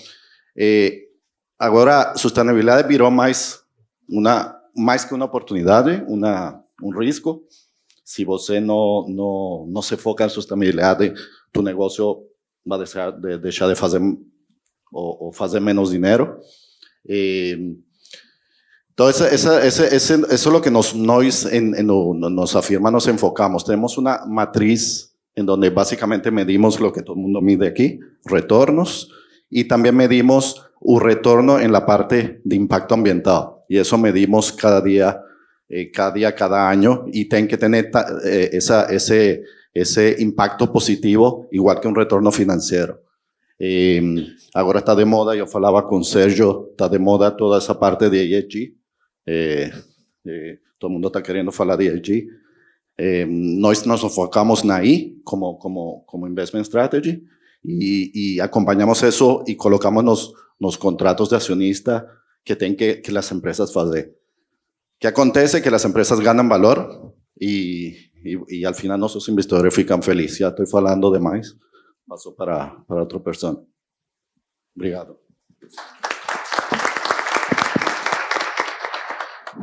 agora, sustentabilidade virou mais que uma oportunidade, risco. Se você não se foca em sustentabilidade, tu negócio vai deixar de fazer ou fazer menos dinheiro. Então, eso es lo que nos afirma, nos enfocamos. Tenemos una matriz en donde básicamente medimos lo que todo el mundo mide aquí, retornos, y también medimos un retorno en la parte de impacto ambiental. Y eso medimos cada día, cada año, y tiene que tener ese impacto positivo, igual que un retorno financiero. Agora está de moda, eu falava com o Sérgio, está de moda toda essa parte de ESG. Todo mundo está querendo falar de ESG. Nós nos focamos na I como investment strategy e acompanhamos isso e colocamos nos contratos de acionista que tem que as empresas fazer. O que acontece é que as empresas ganham valor e al final nossos investidores ficam felizes. Já estou falando demais. Passo para outra pessoa. Obrigado.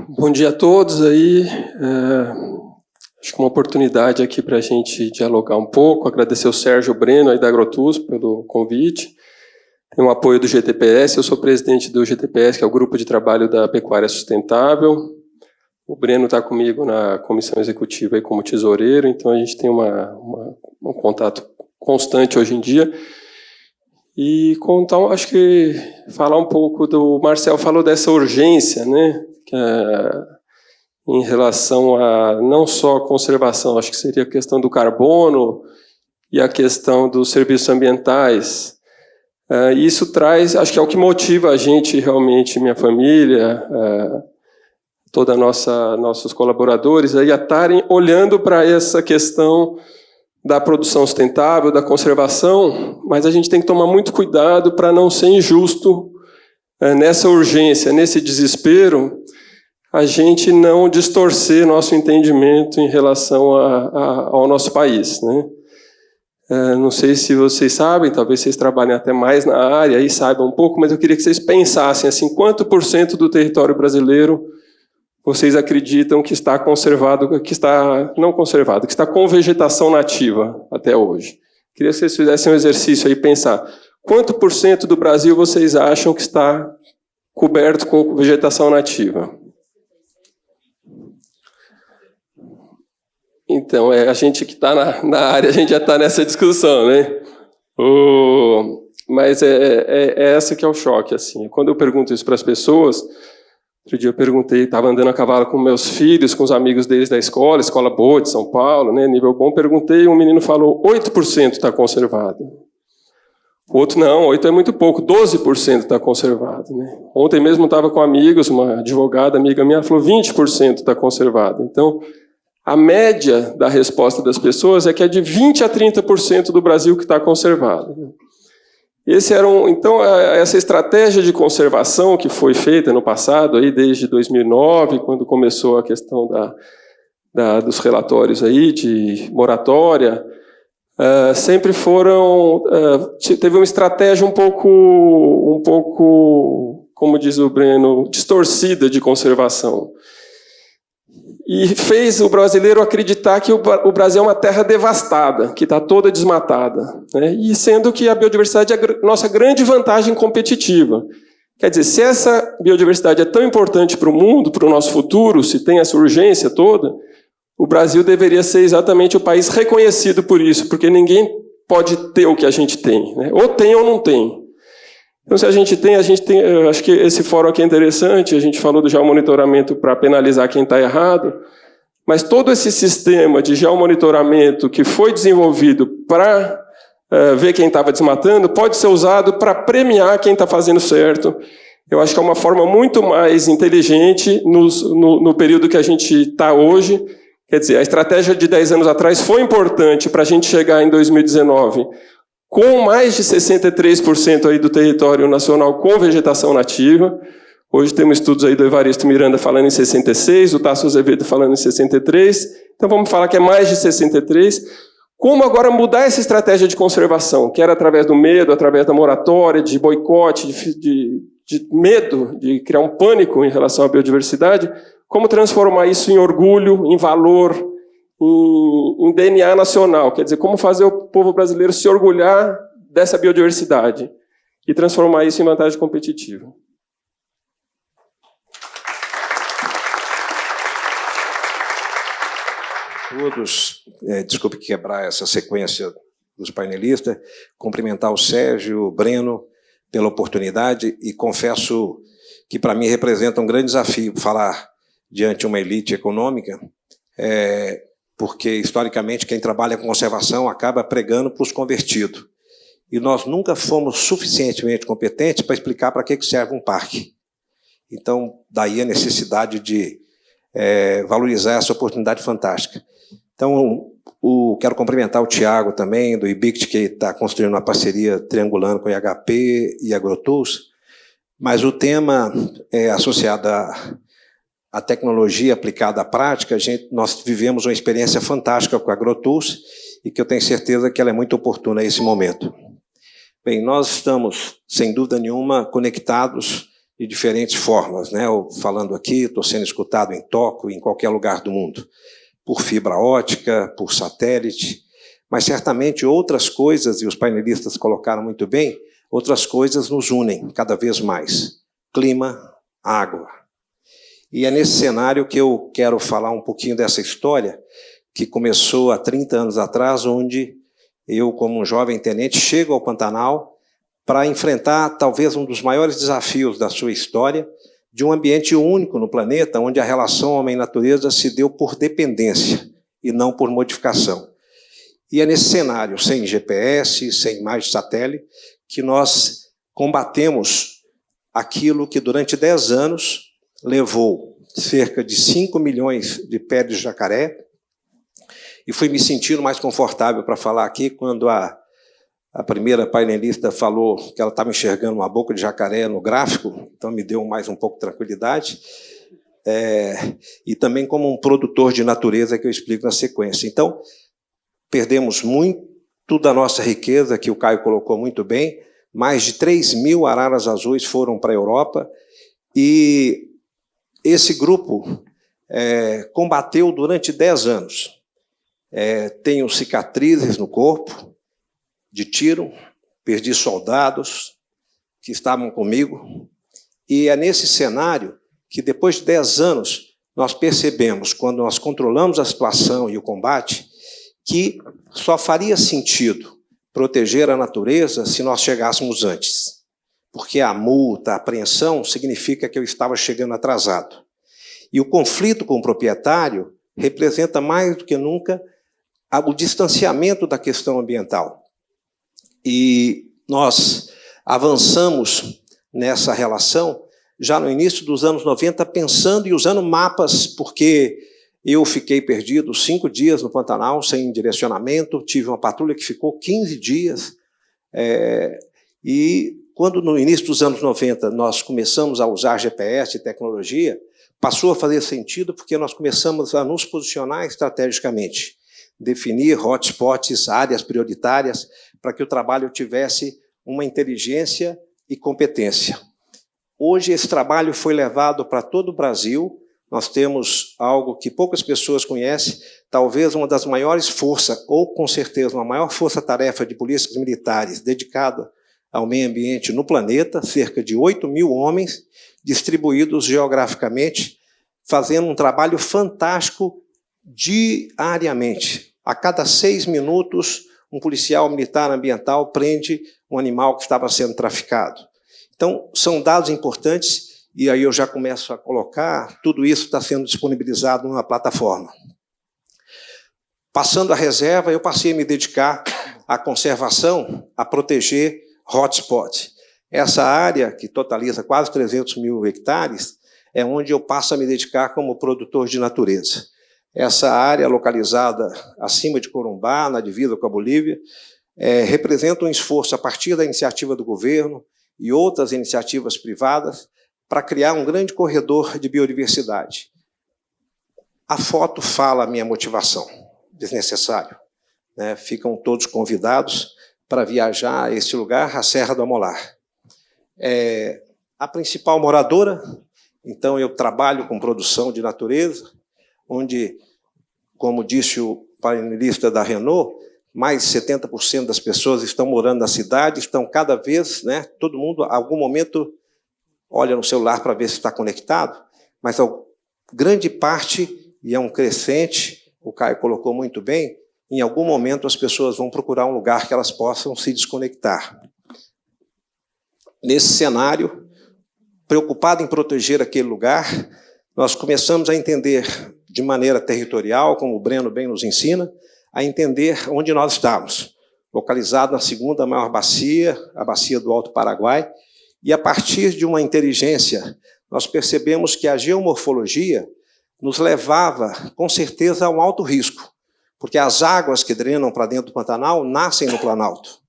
Bom dia a todos aí. Acho que uma oportunidade aqui para a gente dialogar um pouco. Agradecer ao Sérgio Breno aí da Agrotus pelo convite. Tem o apoio do GTPS. Eu sou presidente do GTPS, que é o Grupo de Trabalho da Pecuária Sustentável. O Breno está comigo na comissão executiva aí como tesoureiro, então a gente tem um contato constante hoje em dia. E contar, acho que falar um pouco do Marcel falou dessa urgência, né? Em relação a não só a conservação, acho que seria a questão do carbono e a questão dos serviços ambientais. Isso traz, acho que é o que motiva a gente realmente, minha família, toda nossos colaboradores, a estarem olhando para essa questão da produção sustentável, da conservação, mas a gente tem que tomar muito cuidado para não ser injusto nessa urgência, nesse desespero, a gente não distorcer nosso entendimento em relação ao nosso país, né? Não sei se vocês sabem, talvez vocês trabalhem até mais na área e saibam um pouco, mas eu queria que vocês pensassem assim, quanto % do território brasileiro vocês acreditam que está conservado, que está não conservado, que está com vegetação nativa até hoje? Queria que vocês fizessem um exercício aí, pensar. Quanto % do Brasil vocês acham que está coberto com vegetação nativa? Então, a gente que está na área, a gente já está nessa discussão, né? Mas é essa que é o choque, assim. Quando eu pergunto isso para as pessoas... Outro dia eu perguntei, estava andando a cavalo com meus filhos, com os amigos deles da escola boa de São Paulo, né, nível bom, perguntei e um menino falou, 8% está conservado. O outro, não, 8% é muito pouco, 12% está conservado. Né. Ontem mesmo estava com amigos, uma advogada amiga minha falou, 20% está conservado. Então, a média da resposta das pessoas é que é de 20% a 30% do Brasil que está conservado. Então, essa estratégia de conservação que foi feita no passado, aí, desde 2009, quando começou a questão dos relatórios aí de moratória, sempre teve uma estratégia um pouco, como diz o Breno, distorcida de conservação. E fez o brasileiro acreditar que o Brasil é uma terra devastada, que está toda desmatada, né? E sendo que a biodiversidade é a nossa grande vantagem competitiva. Quer dizer, se essa biodiversidade é tão importante para o mundo, para o nosso futuro, se tem essa urgência toda, o Brasil deveria ser exatamente o país reconhecido por isso, porque ninguém pode ter o que a gente tem, né? Ou tem ou não tem. Então, se a gente tem, eu acho que esse fórum aqui é interessante, a gente falou do geomonitoramento para penalizar quem está errado, mas todo esse sistema de geomonitoramento que foi desenvolvido para ver quem estava desmatando, pode ser usado para premiar quem está fazendo certo. Eu acho que é uma forma muito mais inteligente no período que a gente está hoje. Quer dizer, a estratégia de 10 anos atrás foi importante para a gente chegar em 2019 com mais de 63% aí do território nacional com vegetação nativa. Hoje temos estudos aí do Evaristo Miranda falando em 66%, o Tasso Azevedo falando em 63%. Então vamos falar que é mais de 63%. Como agora mudar essa estratégia de conservação, que era através do medo, através da moratória, de boicote, de medo, de criar um pânico em relação à biodiversidade, como transformar isso em orgulho, em valor, em DNA nacional. Quer dizer, como fazer o povo brasileiro se orgulhar dessa biodiversidade e transformar isso em vantagem competitiva. Todos, desculpe quebrar essa sequência dos painelistas, cumprimentar o Sérgio, o Breno, pela oportunidade, e confesso que para mim representa um grande desafio falar diante de uma elite econômica, porque historicamente quem trabalha com conservação acaba pregando para os convertidos. E nós nunca fomos suficientemente competentes para explicar para que serve um parque. Então, daí a necessidade de valorizar essa oportunidade fantástica. Então, quero cumprimentar o Tiago também, do IBICT, que está construindo uma parceria triangulando com o IHP e a AgroTools, mas o tema associado à tecnologia aplicada à prática, nós vivemos uma experiência fantástica com a AgroTools e que eu tenho certeza que ela é muito oportuna a esse momento. Bem, nós estamos, sem dúvida nenhuma, conectados de diferentes formas, né? Eu, falando aqui, estou sendo escutado em Tóquio, em qualquer lugar do mundo, por fibra ótica, por satélite, mas certamente outras coisas, e os painelistas colocaram muito bem, outras coisas nos unem cada vez mais. Clima, água. E é nesse cenário que eu quero falar um pouquinho dessa história, que começou há 30 anos atrás, onde eu, como um jovem tenente, chego ao Pantanal para enfrentar talvez um dos maiores desafios da sua história, de um ambiente único no planeta, onde a relação homem-natureza se deu por dependência e não por modificação. E é nesse cenário, sem GPS, sem imagem de satélite, que nós combatemos aquilo que durante 10 anos levou cerca de 5 milhões de peles de jacaré, e fui me sentindo mais confortável para falar aqui quando a primeira painelista falou que ela estava enxergando uma boca de jacaré no gráfico, então me deu mais um pouco de tranquilidade, e também como um produtor de natureza que eu explico na sequência. Então, perdemos muito da nossa riqueza, que o Caio colocou muito bem, mais de 3.000 araras azuis foram para a Europa, e esse grupo combateu durante 10 anos. Tenho cicatrizes no corpo, de tiro, perdi soldados que estavam comigo, e é nesse cenário que, depois de 10 anos, nós percebemos, quando nós controlamos a situação e o combate, que só faria sentido proteger a natureza se nós chegássemos antes, porque a multa, a apreensão, significa que eu estava chegando atrasado. E o conflito com o proprietário representa mais do que nunca o distanciamento da questão ambiental. E nós avançamos nessa relação já no início dos anos 90, pensando e usando mapas, porque eu fiquei perdido 5 dias no Pantanal, sem direcionamento, tive uma patrulha que ficou 15 dias, e quando no início dos anos 90 nós começamos a usar GPS e tecnologia, passou a fazer sentido porque nós começamos a nos posicionar estrategicamente, definir hotspots, áreas prioritárias, para que o trabalho tivesse uma inteligência e competência. Hoje esse trabalho foi levado para todo o Brasil. Nós temos algo que poucas pessoas conhecem, talvez uma das maiores forças, ou com certeza uma maior força-tarefa de polícias militares dedicada ao meio ambiente no planeta, cerca de 8.000 homens, distribuídos geograficamente, fazendo um trabalho fantástico diariamente. A cada 6 minutos, um policial militar ambiental prende um animal que estava sendo traficado. Então, são dados importantes, e aí eu já começo a colocar, tudo isso está sendo disponibilizado numa plataforma. Passando a reserva, eu passei a me dedicar à conservação, a proteger hotspots. Essa área, que totaliza quase 300.000 hectares, é onde eu passo a me dedicar como produtor de natureza. Essa área, localizada acima de Corumbá, na divisa com a Bolívia, representa um esforço a partir da iniciativa do governo e outras iniciativas privadas para criar um grande corredor de biodiversidade. A foto fala a minha motivação, desnecessário, né? Ficam todos convidados para viajar a este lugar, a Serra do Amolar. A principal moradora Então, eu trabalho com produção de natureza, onde, como disse o painelista da Renault, mais de 70% das pessoas estão morando na cidade, estão cada vez, né, todo mundo, a algum momento, olha no celular para ver se está conectado, mas a grande parte, e é um crescente, o Caio colocou muito bem, em algum momento as pessoas vão procurar um lugar que elas possam se desconectar. Nesse cenário, preocupado em proteger aquele lugar, nós começamos a entender de maneira territorial, como o Breno bem nos ensina, a entender onde nós estávamos, localizado na segunda maior bacia, a bacia do Alto Paraguai, e a partir de uma inteligência, nós percebemos que a geomorfologia nos levava, com certeza, a um alto risco, porque as águas que drenam para dentro do Pantanal nascem no Planalto.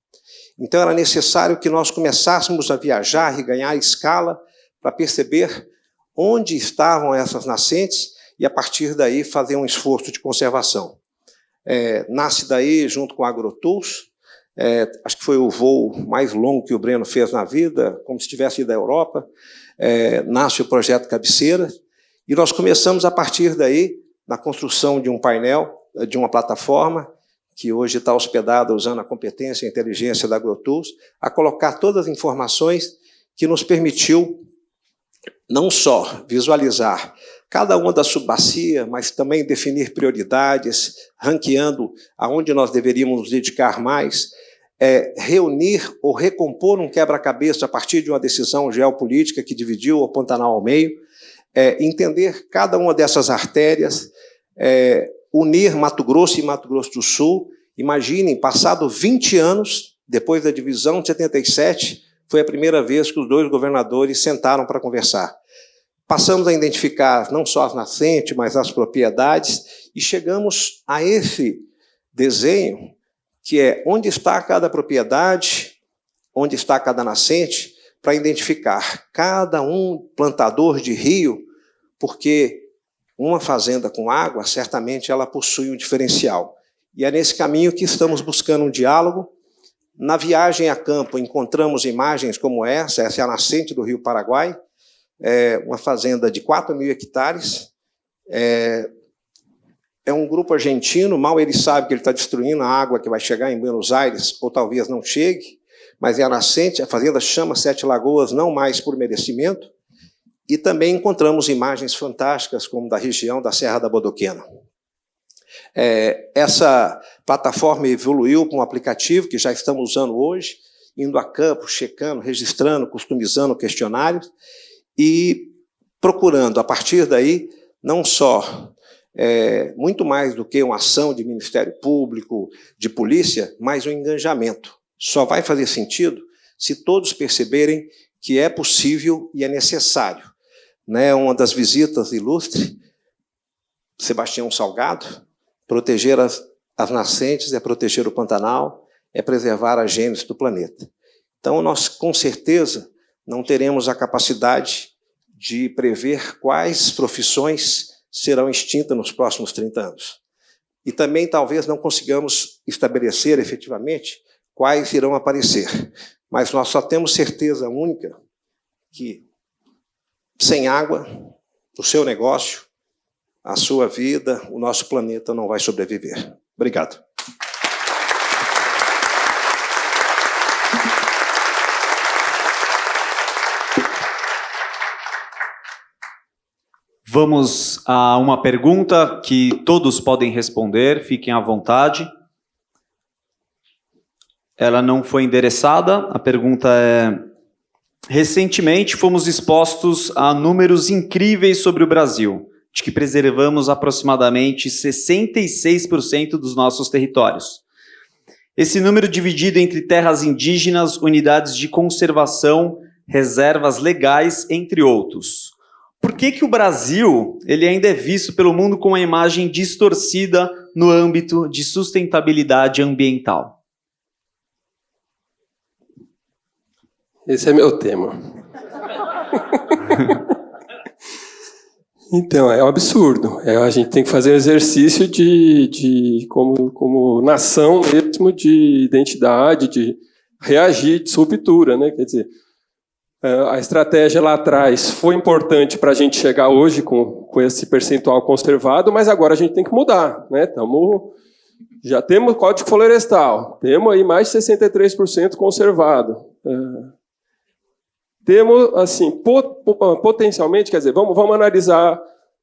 Então era necessário que nós começássemos a viajar e ganhar escala para perceber onde estavam essas nascentes e, a partir daí, fazer um esforço de conservação. Nasce daí, junto com a AgroTools, acho que foi o voo mais longo que o Breno fez na vida, como se tivesse ido da Europa, nasce o projeto Cabeceira, e nós começamos, a partir daí, na construção de um painel, de uma plataforma, que hoje está hospedada usando a competência e a inteligência da AgroTools, a colocar todas as informações que nos permitiu não só visualizar cada uma da subbacia, mas também definir prioridades, ranqueando aonde nós deveríamos nos dedicar mais, reunir ou recompor um quebra-cabeça a partir de uma decisão geopolítica que dividiu o Pantanal ao meio, entender cada uma dessas artérias, unir Mato Grosso e Mato Grosso do Sul. Imaginem, passado 20 anos, depois da divisão de 77, foi a primeira vez que os dois governadores sentaram para conversar. Passamos a identificar não só as nascentes, mas as propriedades, e chegamos a esse desenho, que é onde está cada propriedade, onde está cada nascente, para identificar cada um plantador de rio, porque uma fazenda com água, certamente ela possui um diferencial. E é nesse caminho que estamos buscando um diálogo. Na viagem a campo, encontramos imagens como essa é a nascente do Rio Paraguai, uma fazenda de 4.000 hectares, um grupo argentino, mal ele sabe que ele está destruindo a água que vai chegar em Buenos Aires, ou talvez não chegue, mas é a nascente, a fazenda chama Sete Lagoas, não mais por merecimento, e também encontramos imagens fantásticas, como da região da Serra da Bodoquena. Essa plataforma evoluiu para um aplicativo que já estamos usando hoje, indo a campo, checando, registrando, customizando questionários e procurando, a partir daí, não só muito mais do que uma ação de Ministério Público, de polícia, mas um engajamento. Só vai fazer sentido se todos perceberem que é possível e é necessário. Uma das visitas ilustres, Sebastião Salgado, proteger as nascentes é proteger o Pantanal, é preservar a gênese do planeta. Então, nós, com certeza, não teremos a capacidade de prever quais profissões serão extintas nos próximos 30 anos. E também, talvez, não consigamos estabelecer, efetivamente, quais irão aparecer. Mas nós só temos certeza única que, sem água, o seu negócio, a sua vida, o nosso planeta não vai sobreviver. Obrigado. Vamos a uma pergunta que todos podem responder, fiquem à vontade. Ela não foi endereçada, a pergunta é: recentemente fomos expostos a números incríveis sobre o Brasil, de que preservamos aproximadamente 66% dos nossos territórios. Esse número dividido entre terras indígenas, unidades de conservação, reservas legais, entre outros. Por que o Brasil ele ainda é visto pelo mundo com uma imagem distorcida no âmbito de sustentabilidade ambiental? Esse é meu tema. Então, é um absurdo. A gente tem que fazer um exercício como nação mesmo, de identidade, de reagir, de ruptura, né? Quer dizer, A estratégia lá atrás foi importante para a gente chegar hoje com esse percentual conservado, mas agora a gente tem que mudar, né? Já temos Código Florestal, temos aí mais de 63% conservado. Temos, assim, potencialmente, quer dizer, vamos analisar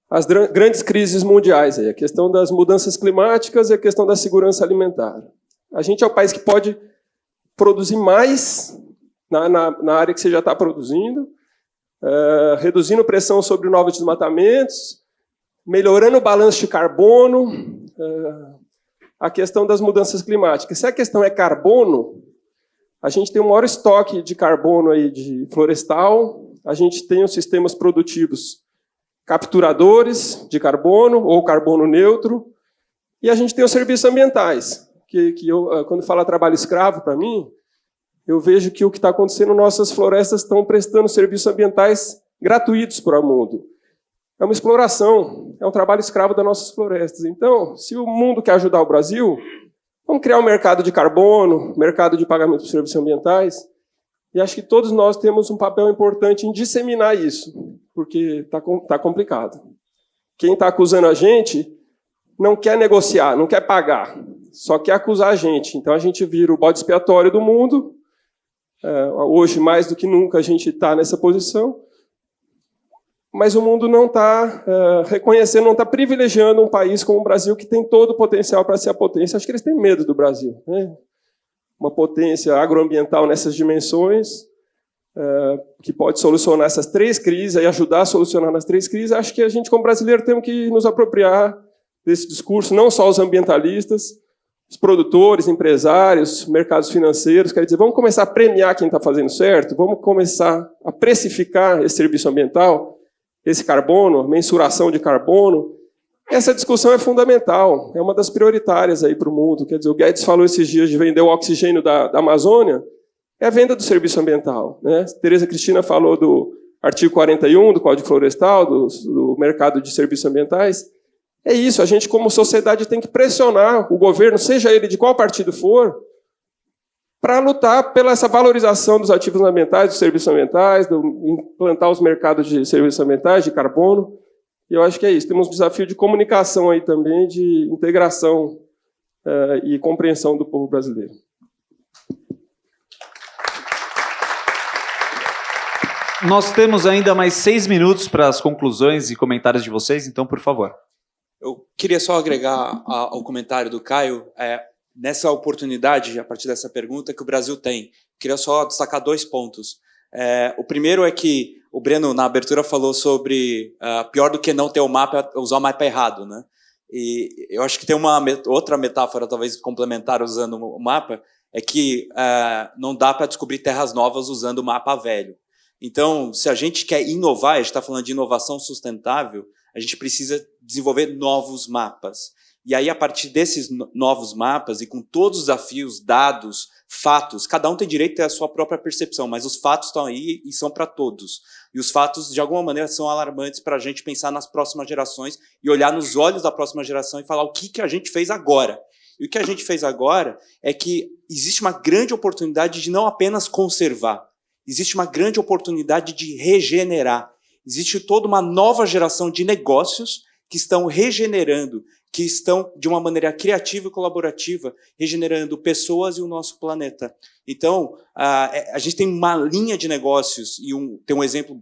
as grandes crises mundiais, aí, a questão das mudanças climáticas e a questão da segurança alimentar. A gente é o país que pode produzir mais na área que você já está produzindo, reduzindo pressão sobre novos desmatamentos, melhorando o balanço de carbono, a questão das mudanças climáticas. Se a questão é carbono, a gente tem o maior estoque de carbono aí de florestal, a gente tem os sistemas produtivos capturadores de carbono ou carbono neutro, e a gente tem os serviços ambientais, que quando fala trabalho escravo, para mim, eu vejo que o que está acontecendo, nossas florestas estão prestando serviços ambientais gratuitos para o mundo. É uma exploração, é um trabalho escravo das nossas florestas. Então, se o mundo quer ajudar o Brasil, vamos criar um mercado de carbono, mercado de pagamento por serviços ambientais, e acho que todos nós temos um papel importante em disseminar isso, porque está complicado. Quem está acusando a gente não quer negociar, não quer pagar, só quer acusar a gente. Então a gente vira o bode expiatório do mundo. Hoje, mais do que nunca, a gente está nessa posição, mas o mundo não está reconhecendo, não está privilegiando um país como o Brasil, que tem todo o potencial para ser a potência. Acho que eles têm medo do Brasil, né? Uma potência agroambiental nessas dimensões, que pode solucionar essas 3 crises e ajudar a solucionar nas 3 crises. Acho que a gente, como brasileiro, temos que nos apropriar desse discurso, não só os ambientalistas, os produtores, empresários, mercados financeiros. Quer dizer, vamos começar a premiar quem está fazendo certo, vamos começar a precificar esse serviço ambiental, esse carbono, a mensuração de carbono. Essa discussão é fundamental, é uma das prioritárias aí para o mundo. Quer dizer, o Guedes falou esses dias de vender o oxigênio da Amazônia, é a venda do serviço ambiental, né? Tereza Cristina falou do artigo 41 do Código Florestal, do mercado de serviços ambientais. É isso, a gente como sociedade tem que pressionar o governo, seja ele de qual partido for, para lutar pela essa valorização dos ativos ambientais, dos serviços ambientais, implantar os mercados de serviços ambientais, de carbono. E eu acho que é isso. Temos um desafio de comunicação aí também, de integração e compreensão do povo brasileiro. Nós temos ainda mais 6 minutos para as conclusões e comentários de vocês, então, por favor. Eu queria só agregar ao comentário do Caio, nessa oportunidade, a partir dessa pergunta, que o Brasil tem. Queria só destacar 2 pontos. O primeiro é que o Breno, na abertura, falou sobre pior do que não ter o mapa, usar o mapa errado, né? E eu acho que tem uma outra metáfora, talvez complementar, usando o mapa, é que não dá para descobrir terras novas usando o mapa velho. Então, se a gente quer inovar, a gente está falando de inovação sustentável, a gente precisa desenvolver novos mapas. E aí, a partir desses novos mapas, e com todos os desafios, dados, fatos, cada um tem direito a ter a sua própria percepção, mas os fatos estão aí e são para todos. E os fatos, de alguma maneira, são alarmantes para a gente pensar nas próximas gerações e olhar nos olhos da próxima geração e falar o que a gente fez agora. E o que a gente fez agora é que existe uma grande oportunidade de não apenas conservar, existe uma grande oportunidade de regenerar. Existe toda uma nova geração de negócios que estão regenerando, que estão, de uma maneira criativa e colaborativa, regenerando pessoas e o nosso planeta. Então, a gente tem uma linha de negócios, e tem um exemplo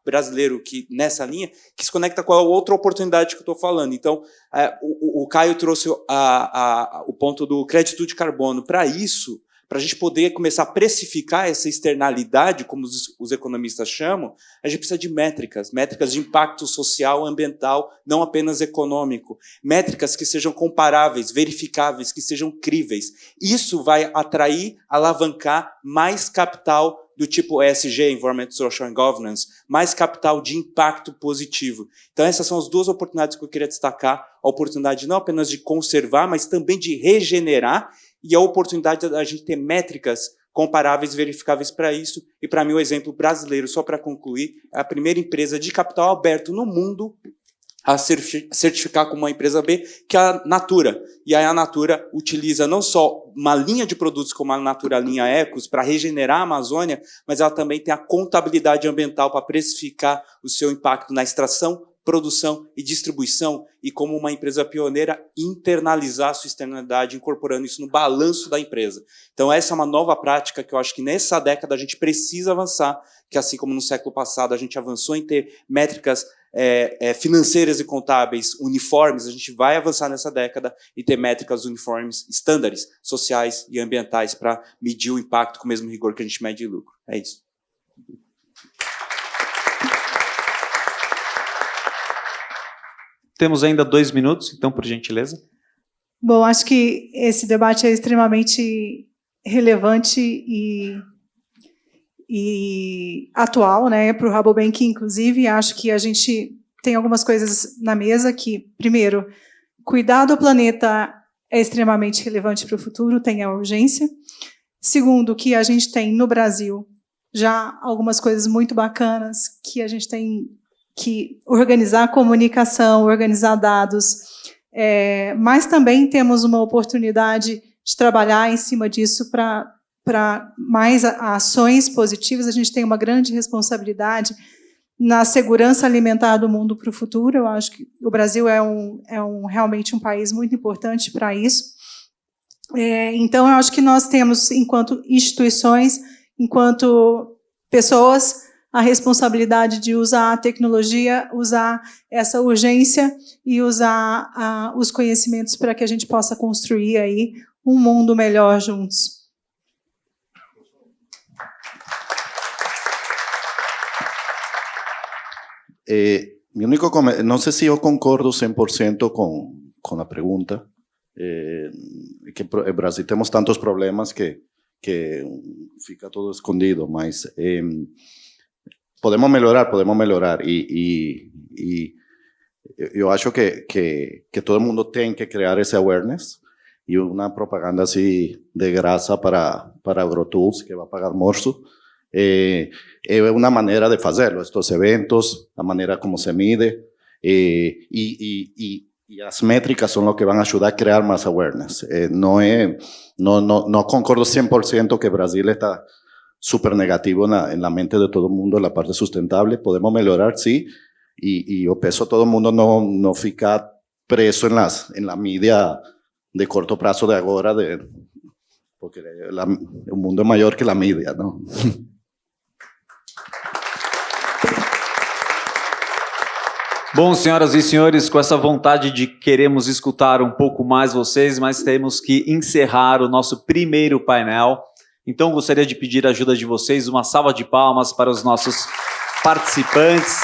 brasileiro que, nessa linha, que se conecta com a outra oportunidade que eu estou falando. Então, o Caio trouxe o ponto do crédito de carbono. Para isso, para a gente poder começar a precificar essa externalidade, como os economistas chamam, a gente precisa de métricas de impacto social, ambiental, não apenas econômico. Métricas que sejam comparáveis, verificáveis, que sejam críveis. Isso vai atrair, alavancar mais capital do tipo ESG, Environment, Social and Governance, mais capital de impacto positivo. Então essas são as 2 oportunidades que eu queria destacar, a oportunidade não apenas de conservar, mas também de regenerar, e a oportunidade da gente ter métricas comparáveis, verificáveis para isso. E, para mim, o exemplo brasileiro, só para concluir, é a primeira empresa de capital aberto no mundo a certificar como uma empresa B, que é a Natura. E aí a Natura utiliza não só uma linha de produtos como a Natura Linha Ecos para regenerar a Amazônia, mas ela também tem a contabilidade ambiental para precificar o seu impacto na extração, produção e distribuição, e como uma empresa pioneira, internalizar a sua externalidade, incorporando isso no balanço da empresa. Então essa é uma nova prática que eu acho que nessa década a gente precisa avançar, que assim como no século passado a gente avançou em ter métricas financeiras e contábeis uniformes, a gente vai avançar nessa década e ter métricas uniformes, estándares sociais e ambientais para medir o impacto com o mesmo rigor que a gente mede lucro. É isso. Temos ainda 2 minutos, então, por gentileza. Bom, acho que esse debate é extremamente relevante e atual, né, para o Rabobank, inclusive. Acho que a gente tem algumas coisas na mesa que, primeiro, cuidar do planeta é extremamente relevante para o futuro, tem a urgência. Segundo, que a gente tem no Brasil já algumas coisas muito bacanas, que a gente tem que organizar a comunicação, organizar dados, mas também temos uma oportunidade de trabalhar em cima disso para mais ações positivas. A gente tem uma grande responsabilidade na segurança alimentar do mundo para o futuro. Eu acho que o Brasil é realmente um país muito importante para isso. Então, eu acho que nós temos, enquanto instituições, enquanto pessoas, a responsabilidade de usar a tecnologia, usar essa urgência e usar os conhecimentos para que a gente possa construir aí um mundo melhor juntos. Mi único no sé si yo concordo 100% con la pregunta, que en Brasil tenemos tantos problemas que fica todo escondido, mas podemos melhorar y yo acho que todo el mundo tiene que crear ese awareness y una propaganda así de grasa para AgroTools que va a pagar morso. Es una manera de hacerlo, estos eventos, la manera como se mide y las métricas son lo que van a ayudar a crear más awareness. No concordo 100% que Brasil está súper negativo en la mente de todo el mundo en la parte sustentable. Podemos mejorar, sí, y yo pienso todo el mundo no fica preso en la media de corto plazo de ahora, porque el mundo es mayor que la media, ¿no? Bom, senhoras e senhores, com essa vontade de queremos escutar um pouco mais vocês, mas temos que encerrar o nosso primeiro painel. Então, gostaria de pedir a ajuda de vocês, uma salva de palmas para os nossos participantes.